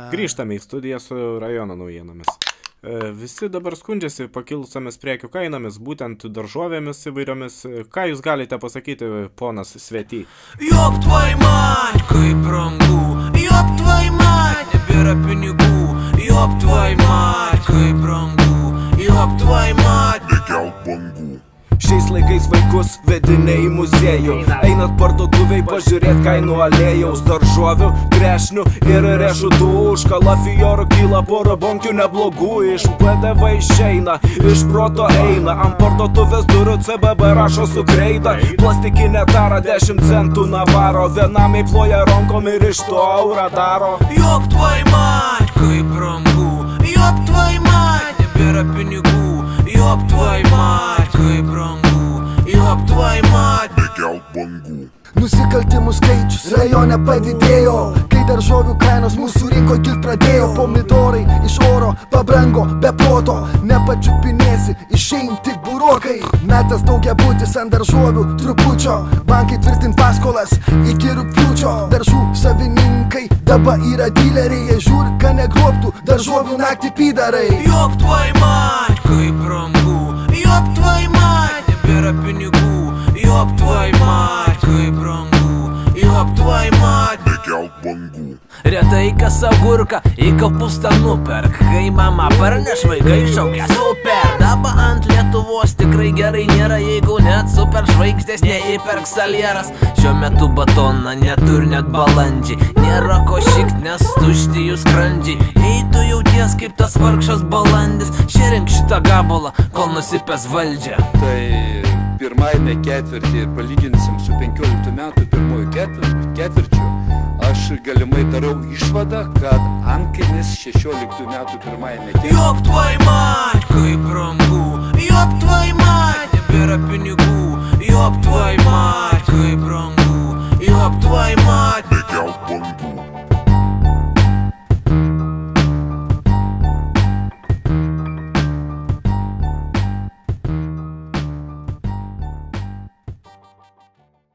Grįžtame į studiją su rajono naujienomis. Visi dabar skundžiasi pakilusiamis prekių kainomis, būtent daržovėmis įvairiomis. Ką jūs galite pasakyti, ponas Svety? Jop tvoj mat, kaip brangu, jop tvoj mat, nebėra pinigų, jop tvoj mat, kaip brangu, jop tvoj mat, nekelk bangų. Šiais laikais vaikus vedinė į muziejų, einat parduotuviai pažiūrėt kainų alėjaus, daržovių, trešnių ir riešutų, už kalafijorų kyla pora bonkių neblogų, iš PDV išeina, iš proto eina, ant parduotuvės durų CBB rašo su kreida, plastikinė tara 10 centų navaro, vienam įploja rankom ir iš to eurą daro. Jop tvoj mat, kaip brangu, jop tvoj mat, nebėra pinigų, jop tvoj mat, kaip brangu, jop tvoj mat, nekelk bangų. Nusikaltimų skaičius rajone padidėjo, kai daržovių kainos mūsų rinkoje kilt pradėjo. Pomidorai iš oro pabrango be proto, nepačiupinėsi, išein tik burokai. Metas daugiabutis ant daržovių trupučio, bankai tvirtint paskolas iki rugpjūčio. Daržų savininkai dabar yra dileriai, jie žiūri, ką negrobtų daržovių naktį pydarai. Jop tvoj mat, kaip brangu, jop tvoj mat, nebėra pinigų, jop tvoj mat, kaip brangu, jop tvoj mat, nekelk bangų. Retai kas agurką į kapustą nuperk, kai mama parneš, vaikai šaukia super. Dabar ant Lietuvos tikrai gerai nėra, jeigu net super žvaigždės neįperk salieras. Šiuo metu batoną neturi net balandžiai, nėra ko šikt, nes tušti jų skrandžiai. Jei tu jauties kaip tas vargšas balandis, šerink šitą gabalą, kol nusipės valdžią. Tai pirmajame ketvirtį ir palyginsim su 15 metų pirmojų ketvirčių, aš galimai darau išvadą, kad antkainis 16 metų pirmajame ketvirtį. Jop tvoj mat, kaip brangu, jop tvoj mat, nebėra pinigų, jop tvoj mat, kaip brangu.